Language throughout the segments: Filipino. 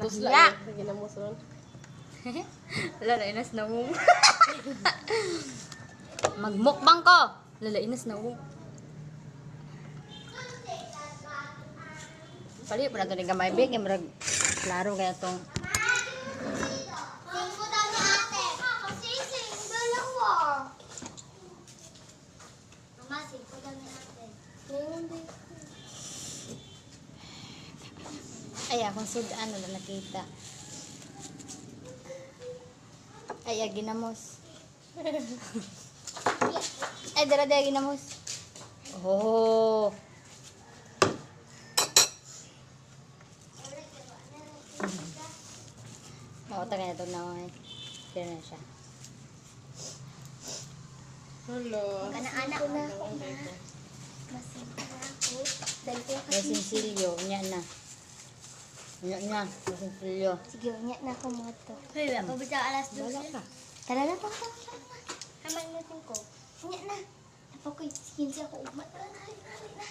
Pusla Ya. na. Ginamuson. Wala na, inas na mo. Magmukbang ko. Lala, inas na mo. Pali, pa na ito ni gamay big. Marag, klaro kaya itong. Sing mo daw ni ate. Kasi sing dalawa. Mama, sing mo daw ni ate. Ay, akong sudan. Wala nakita. Ay, ginamos. Ay, dara-dara ginamos. Oh. Mauta kaya ito na ako. Kaya na siya. Hello. Anak-anak ko na ako. Masing ko na ako. Dahil ko May sinsilyo. Unya na. Unya na. May sinsilyo. Sige, unya na ako mga to. Hey, Pabitaw alas 12. Wala ka. Tara na pa. Kamay natin ko. Unya na. Napakoy, hindi ako umat. Tara na, hali na.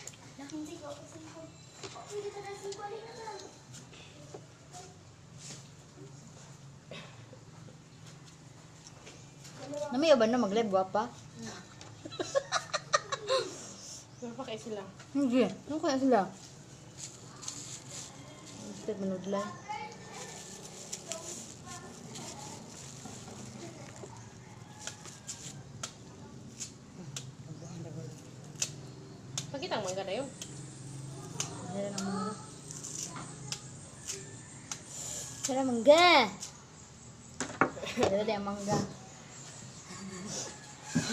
Hindi ko ako singko. Pwede ka na singko, hali na lang. Namiyo ba na mag-live pa? Ano pa kayo sila? Hindi. Ano kaya sila? Step manood lang. Pakita ang mangga na yun. Sila ng mangga. Sila mangga. Sila din ang mangga.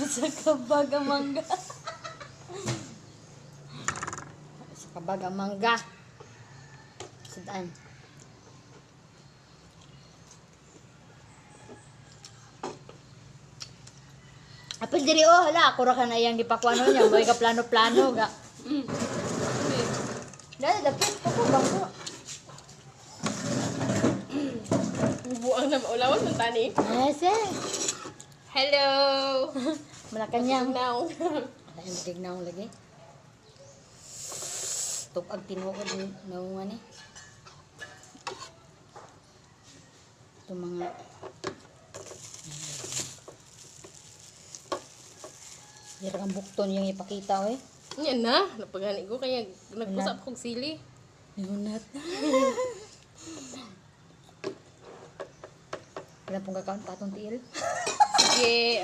Sa kabag ang mangga. Sa kabag ang mangga. Sudaan. Apil diri oh, hala, ako ra ka na iyang gipakuano niya, may ka plano-plano ga. Dali dapit ako bangko. Bubuang na maulawan ng tani. Ese. Hello! Malakanyang. Now. Wala yung tignaw lagi. Tupag tinuod naungan eh. Ito mga hirang ang bukton yung ipakita eh. Yan na. Napagani ko kaya nagpusap kong sili. Nihunat. Wala pong kakaon patong tiil. Sige,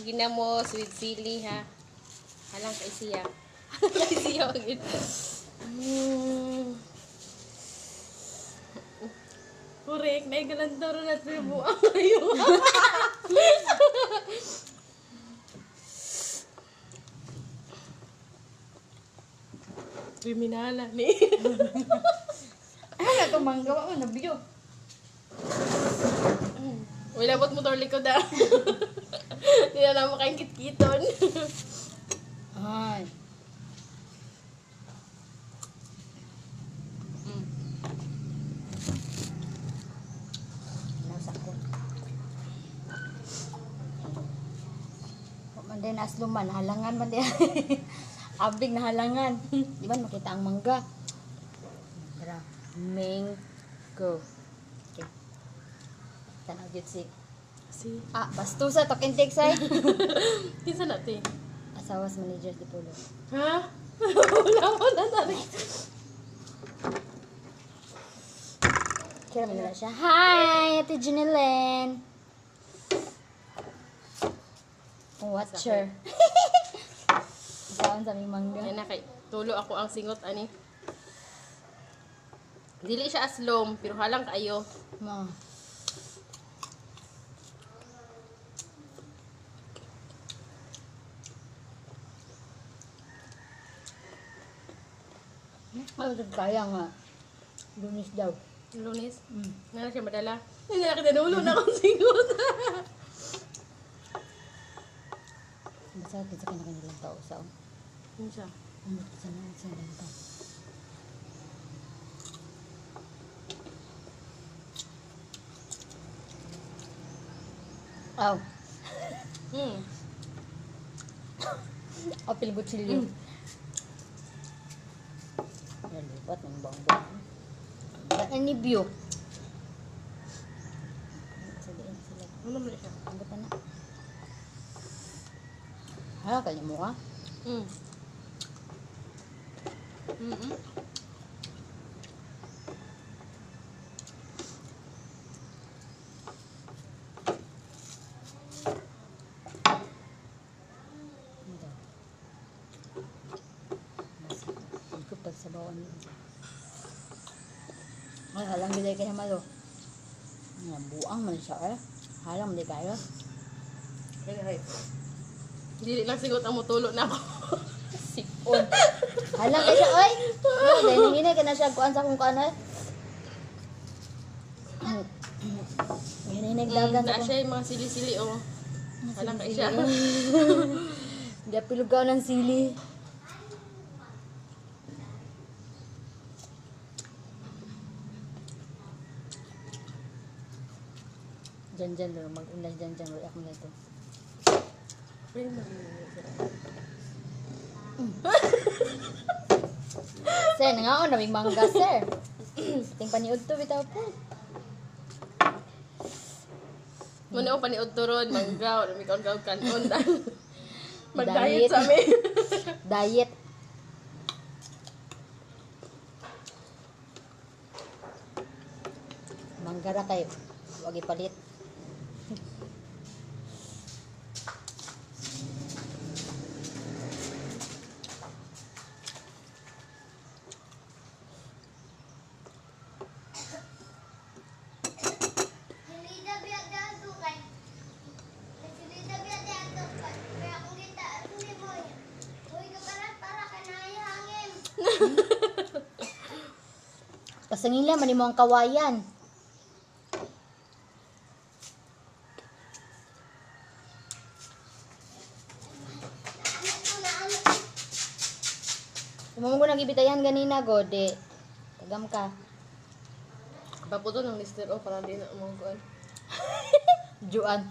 ginamos with sili ha. Halang kay siya. Kay siya. Correct. Naigalantaro na tribo ang ngayon. Kriminala ni. Ay, ito manggawa mo, nabiyo. Wala ba't motor likod ah. Hindi na naman kayong kitkiton. Ay. Nasa ko. Man din asluman, halangan man din. Abig na halangan. Di ba makita ang mangga? Tara, mango. Okay. Tanaw jud si. Si. Bastusa tok intake say. Kinsa natin? Asawas manager di Pulo. Ha? Wala mo na tarik. Kira mo nila siya. Hi, Ate Junilyn. Watcher. Saan sa aming mangga? Yan na kay. Tulo ako ang singot ani. Dili siya aslom, pero halang kayo. Ma. Kaya nga. Lunis daw. Lunes. Mm. Nga na siya madala. Hindi na kita nulo na akong singot. Basta kita ka na kanilang tao sa Ano siya? umot sa mga sa lanta. Aw. Apil gutsilyo. Nalipat ng bangbo. Ba't na nibyo? Ano naman siya? Ang gata na. Hala, kanya mo ka? Mm. Mm-mm. Hindi. Ikot pag sa bawang yun. Ay, halang bilay kay Hamalo. Buang man siya eh. Halang hindi kayo. Ay. Dili lang sigot ang mutulo na ako. Sipon. Halang kay siya, oy! No, dahil nanginay ka na siya kuan sa kung kuan eh. Hinay dagan Na sa kung... siya yung mga sili-sili oh. Anak kay siya. Hindi pilugaw ng sili. Diyan, lalo. Mag-unlas diyan. React mo na ito. Sir, nangaon naming mangga, sir. Ting paniud to, bitaw po. Muna ako paniod to ron, manggaw, namikaw kanon. Diet. Mag-diet sa amin. Diet. Mangga ra kayo. Huwag ipalit. Silida biyak dyan sukay. Silida biyak dyan sukay. Kaya kung kita, hindi mo yan. Uy, para kanaya hangin. Kasangila, mani mo ang kawayan. Umamo ko nagibitayan ganina, gode. Tagam ka. Paputo ng lister oh, para di na umangkuan. Juan.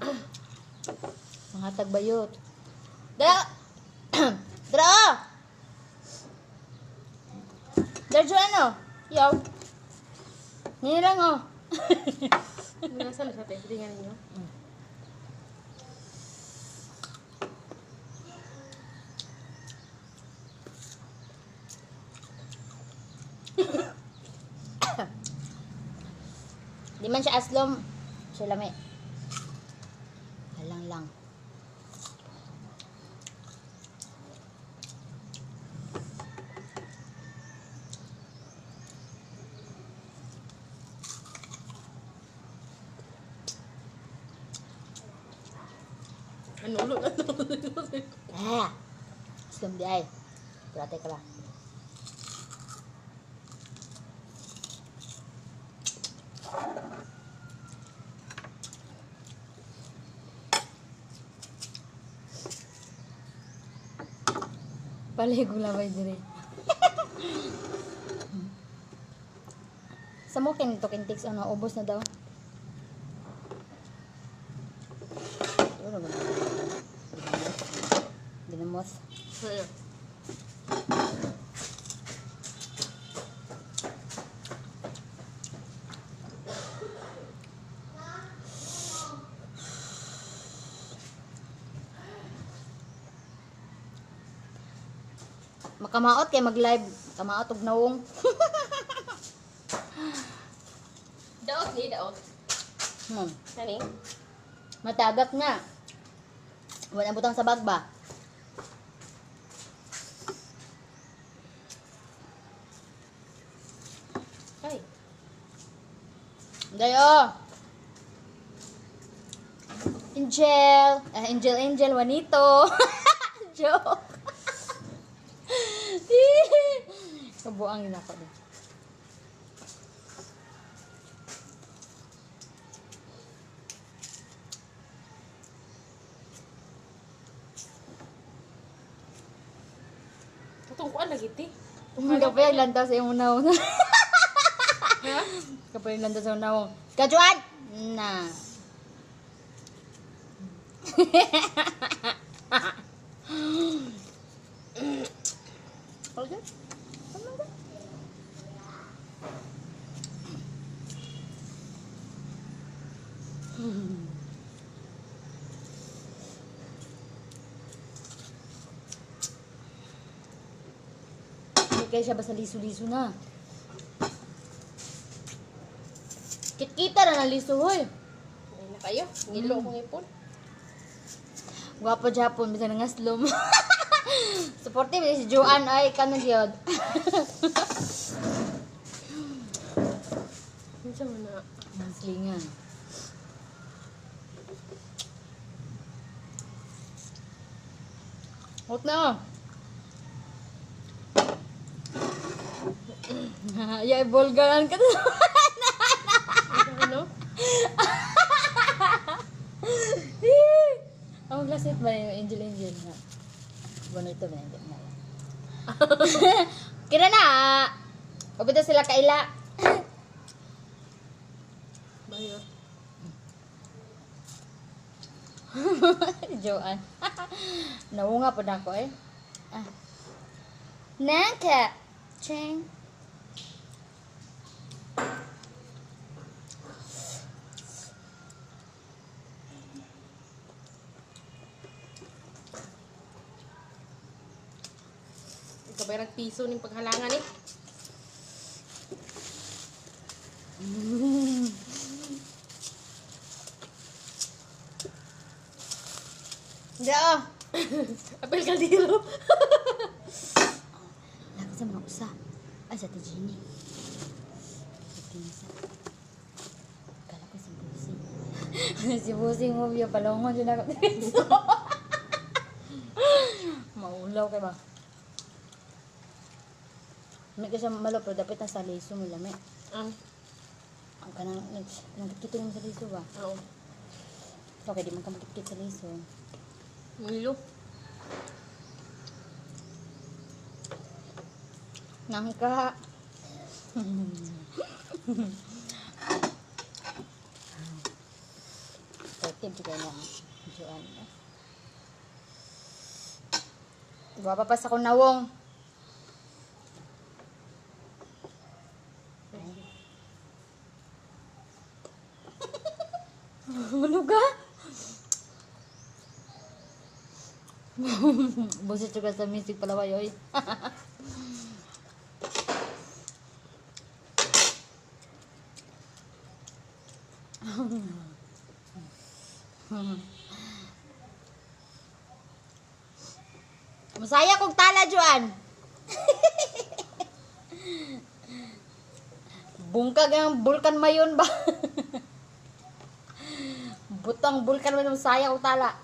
Manghatag bayot. Da! Dra! Dar Juan oh. Yaw. Nini lang oh. Nasaan sa tayo? Tingnan ninyo. Di man siya aslom. Siya lami. Halang lang. Ano ulo? Ah! Aslom di ay. Kurate ka lang. Paligo labay dire. Sa mo kin to kintiks ano ubos na daw. Ano ba? Dinamos. Ayan. Makamaot kay mag-live. Kamaot og nawong. Daot ni, daot. Kani? Matagak nga. Wala butang sa bag ba? Ay. Dayo. Angel, Juanito. Joke. Kabuang yun ako din. Tutungkuan lagi ti. Kapag lantaw sa iyong unaw. Ha? Kapag lantaw sa unaw. Kajuan! Na. Okay. kayo siya basta liso-liso na. Kit-kita na ng liso, hoy. Ay na kayo. Ngilo akong ipon. Gwapo Japon, bisa nga slow mo. Supportive si Joanne ay kanang gyud. Minsan mo na. Maslingan. Hot na. Ya bulgaran ka. Ano? Ang glasit ba yung angel na? Bonito ba yung na? Kira na. Obito sila kaila. Bayo. Joanne. Naunga po na ako eh. Ah. Nangka. Cheng. Ikaw ba yung piso ng paghalangan eh? Hindi ah. Apel kaldero. Lagi sa mga usa. Ay, sa Tijini. Sa Tinsa. Kala ko si Busing. Si Busing mo, yung palongon yun ako. Maulaw kay ba? May kasi malo, pero dapat na sa liso mo lami. Ang. Ang kanang, nagkikita naman sa liso ba? Oo. Okay, di man ka magkikita sa liso. Ngilo. Nangka. Tip juga na Joanne. Guwapa pa sa kunawong. Huluga? Busit juga sa music pala kayo eh. Masaya kong tala, Juan. Bungkag ang bulkan mayon ba? Butang bulkan mayon, masaya kong tala.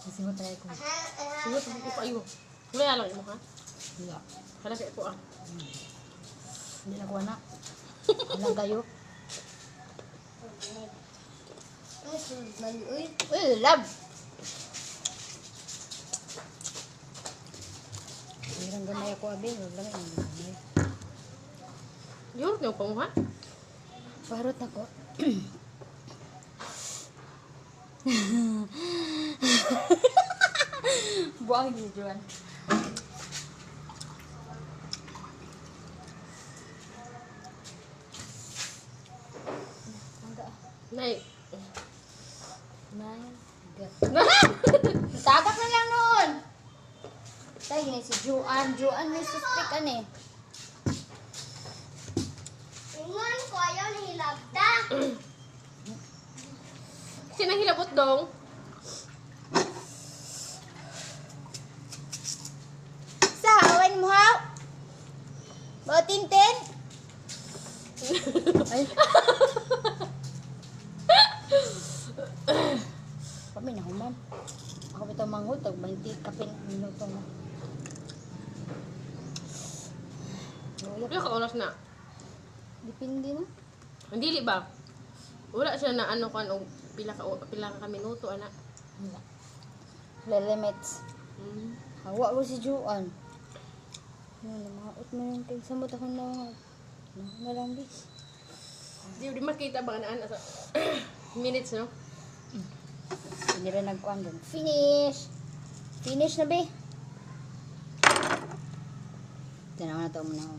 Kasi mo tayo ko. Sige, pagko kayo. Wala lang mo ha? Wala. Hala kayo po ah. Hindi na ko anak. Walang kayo. Uy, love. Hirang gamay ako, abi. Huwag lang yung gamay. Yun, yung pa mo ha? Parot ako. Buang gitu, Juan. Nay. My God. Tagak na lang noon. Tayo gini si Juan. Juan may suspect eh. Ingon ko ayaw nihilabda. Sinang hilabot dong? Sa hawan mo ha? Bao tintin? Ay. Kami na human. Ako bitaw manghutog, 20 kapin minuto na. Wala ka oras na. Depende na. Hindi ba? Wala siya na ano kan og pila ka minuto ana. Wala. Wala limits. Hawa ko si Juan. Ano, maot mo yung kay samot ako na nalambi. Di makita ba na sa minutes no? Hindi rin nagkuhan doon. Finish! Finish na be. Tinawa na ito muna ako.